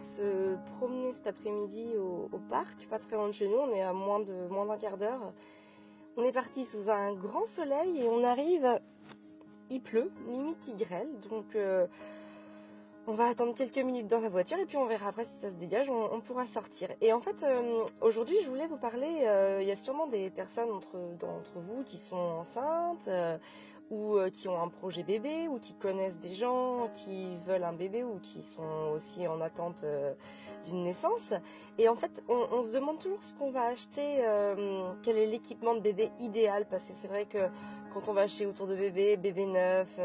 se promener cet après-midi au parc, pas très loin de chez nous, on est à moins d'un quart d'heure. On est parti sous un grand soleil et on arrive, il pleut, limite il grêle, donc on va attendre quelques minutes dans la voiture et puis on verra après si ça se dégage, on pourra sortir. Et en fait, aujourd'hui je voulais vous parler, il y a sûrement des personnes d'entre vous qui sont enceintes, ou qui ont un projet bébé, ou qui connaissent des gens qui veulent un bébé, ou qui sont aussi en attente d'une naissance. Et en fait, on se demande toujours ce qu'on va acheter, quel est l'équipement de bébé idéal, parce que c'est vrai que quand on va acheter autour de bébé neuf,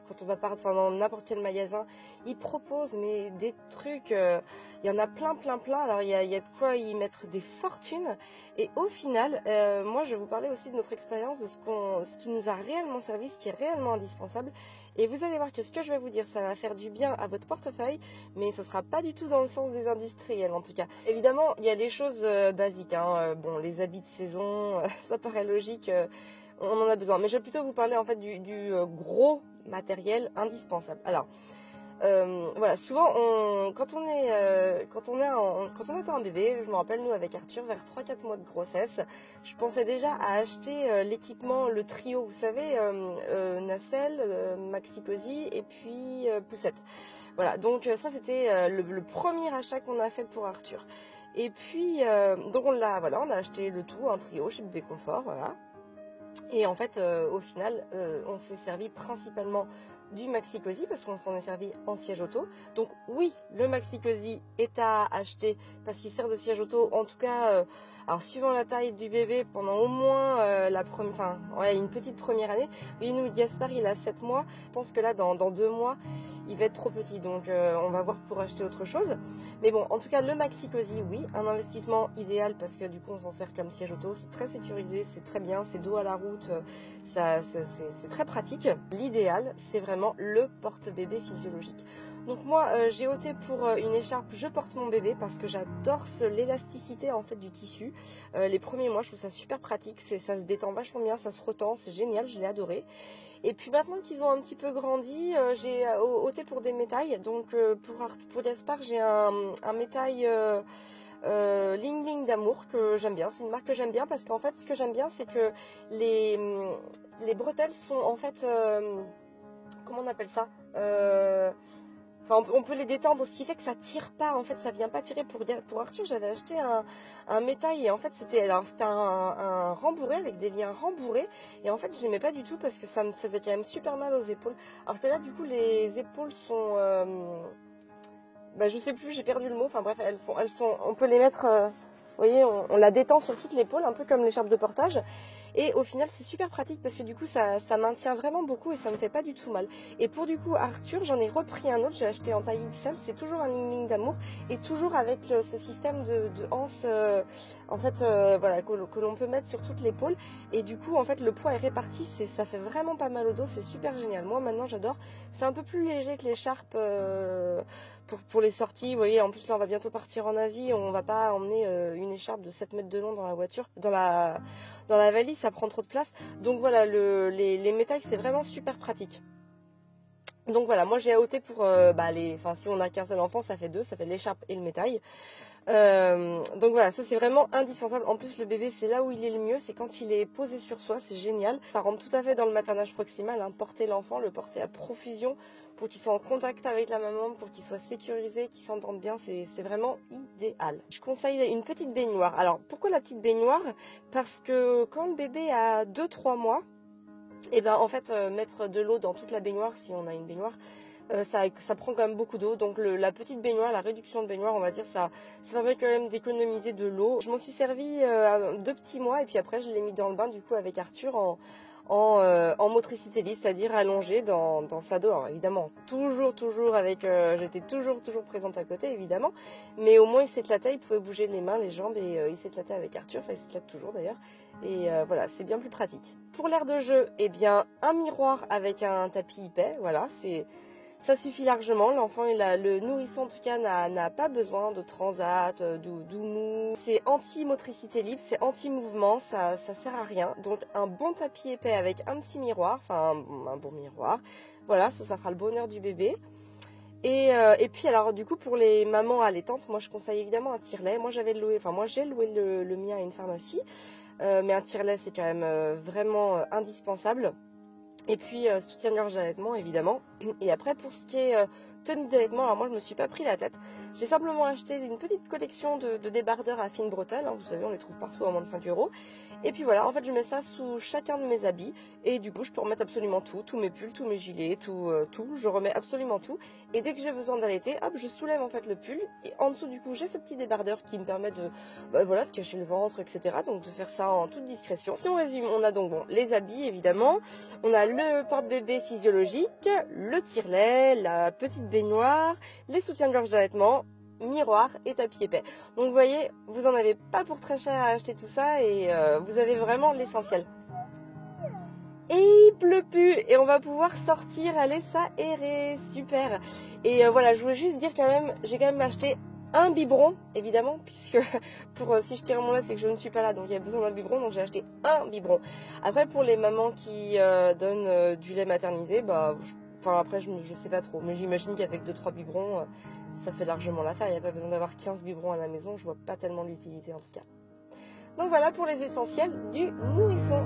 quand on va partir dans n'importe quel magasin, ils proposent mais des trucs, il y en a plein. Alors il y a de quoi y mettre des fortunes. Et au final, moi je vais vous parler aussi de notre expérience, de ce qui nous a réellement servi, ce qui est réellement indispensable. Et vous allez voir que ce que je vais vous dire, ça va faire du bien à votre portefeuille, mais ce sera pas du tout dans le sens des industriels en tout cas. Évidemment, il y a les choses basiques, hein, bon, les habits de saison, ça paraît logique. On en a besoin, mais je vais plutôt vous parler en fait du gros matériel indispensable. Alors, voilà, souvent quand on attend un bébé, je me rappelle nous avec Arthur vers 3-4 mois de grossesse, je pensais déjà à acheter l'équipement, le trio, vous savez, nacelle, maxi-cosy et puis poussette. Voilà, donc ça c'était le premier achat qu'on a fait pour Arthur. Et puis donc on a acheté le tout, un trio chez Bébé Confort, voilà. Et en fait, au final, on s'est servi principalement du Maxi Cosi parce qu'on s'en est servi en siège auto. Donc oui, le Maxi Cosi est à acheter parce qu'il sert de siège auto. En tout cas, alors suivant la taille du bébé, pendant au moins une petite première année. Oui, nous, Gaspard, il a 7 mois. Je pense que là, dans 2 mois, il va être trop petit. Donc on va voir pour acheter autre chose. Mais bon, en tout cas, le Maxi Cosi, oui, un investissement idéal parce que du coup, on s'en sert comme siège auto. C'est très sécurisé, c'est très bien, c'est dos à la route, c'est très pratique. L'idéal, c'est vraiment le porte-bébé physiologique. Donc moi, j'ai opté pour une écharpe Je porte mon bébé parce que j'adore l'élasticité en fait du tissu. Les premiers mois, je trouve ça super pratique, ça se détend vachement bien, ça se retend, c'est génial, je l'ai adoré. Et puis maintenant qu'ils ont un petit peu grandi, j'ai opté pour des métailles. Donc pour Gaspard, j'ai un métail Ling Ling d'amour que j'aime bien. C'est une marque que j'aime bien parce qu'en fait, ce que j'aime bien, c'est que les bretelles sont en fait, comment on appelle ça, enfin, on peut les détendre, ce qui fait que ça tire pas, en fait ça vient pas tirer. Pour Arthur, j'avais acheté un métail et en fait c'était un rembourré avec des liens rembourrés et en fait je n'aimais pas du tout parce que ça me faisait quand même super mal aux épaules. Alors que là du coup les épaules sont, je sais plus, j'ai perdu le mot, enfin bref, elles sont, on peut les mettre, vous voyez, on la détend sur toute l'épaule, un peu comme l'écharpe de portage. Et au final, c'est super pratique parce que du coup, ça maintient vraiment beaucoup et ça me fait pas du tout mal. Et pour du coup, Arthur, j'en ai repris un autre, j'ai acheté en taille XL, c'est toujours un Ling Ling d'amour et toujours avec ce système de anse, en fait, voilà, que l'on peut mettre sur toute l'épaule. Et du coup, en fait, le poids est réparti, ça fait vraiment pas mal au dos, c'est super génial. Moi, maintenant, j'adore. C'est un peu plus léger que l'écharpe pour les sorties. Vous voyez, en plus, là, on va bientôt partir en Asie, on va pas emmener une écharpe de 7 mètres de long dans la voiture, dans la valise, ça prend trop de place. Donc voilà, les métailles, c'est vraiment super pratique. Donc voilà, moi j'ai opté pour, si on n'a qu'un seul enfant, ça fait 2, ça fait l'écharpe et le métail. Donc voilà, ça c'est vraiment indispensable. En plus le bébé, c'est là où il est le mieux, c'est quand il est posé sur soi, c'est génial. Ça rentre tout à fait dans le maternage proximal, hein, porter l'enfant, le porter à profusion pour qu'il soit en contact avec la maman, pour qu'il soit sécurisé, qu'il s'entende bien, c'est vraiment idéal. Je conseille une petite baignoire. Alors pourquoi la petite baignoire? Parce que quand le bébé a 2-3 mois, et ben en fait mettre de l'eau dans toute la baignoire, si on a une baignoire, ça prend quand même beaucoup d'eau. Donc la petite baignoire, la réduction de baignoire, on va dire, ça permet quand même d'économiser de l'eau. Je m'en suis servi 2 petits mois et puis après je l'ai mis dans le bain du coup avec Arthur en motricité libre, c'est-à-dire allongé dans sa dos. Alors évidemment, toujours avec, j'étais toujours présente à côté évidemment, mais au moins il s'éclatait, il pouvait bouger les mains, les jambes et il s'éclatait avec Arthur, enfin il s'éclate toujours d'ailleurs. Et voilà, c'est bien plus pratique. Pour l'aire de jeu, eh bien un miroir avec un tapis épais, voilà, ça suffit largement. L'enfant, le nourrisson en tout cas n'a pas besoin de transat, d'oumou. C'est anti-motricité libre, c'est anti-mouvement, ça sert à rien. Donc un bon tapis épais avec un petit miroir, enfin un bon miroir. Voilà, ça fera le bonheur du bébé. Et puis alors du coup pour les mamans allaitantes, moi je conseille évidemment un tire-lait. Moi j'ai loué le mien à une pharmacie, mais un tire-lait c'est quand même vraiment indispensable. Et puis soutien-gorge d'allaitement évidemment. Et après pour ce qui est tenue d'allaitement, alors moi je me suis pas pris la tête. J'ai simplement acheté une petite collection de débardeurs à fine bretelle, hein, vous savez on les trouve partout à moins de 5 euros. Et puis voilà, en fait je mets ça sous chacun de mes habits et du coup je peux remettre absolument tout, tous mes pulls, tous mes gilets, tout, je remets absolument tout. Et dès que j'ai besoin d'allaiter, hop, je soulève en fait le pull et en dessous du coup j'ai ce petit débardeur qui me permet de, voilà, de cacher le ventre, etc. Donc de faire ça en toute discrétion. Si on résume, on a donc bon, les habits évidemment, on a le porte-bébé physiologique, le tire-lait, la petite baignoire, les soutiens-gorge d'allaitement, miroir et tapis épais. Donc vous voyez, vous en avez pas pour très cher à acheter tout ça et vous avez vraiment l'essentiel. Et il pleut plus et on va pouvoir sortir, aller s'aérer, super. Et voilà, je voulais juste dire quand même, j'ai quand même acheté un biberon, évidemment, puisque pour si je tire mon lait, c'est que je ne suis pas là, donc il y a besoin d'un biberon, donc j'ai acheté un biberon. Après, pour les mamans qui donnent du lait maternisé, bah, après, je sais pas trop, mais j'imagine qu'avec 2-3 biberons, ça fait largement l'affaire. Il n'y a pas besoin d'avoir 15 biberons à la maison, je vois pas tellement l'utilité en tout cas. Donc voilà pour les essentiels du nourrisson.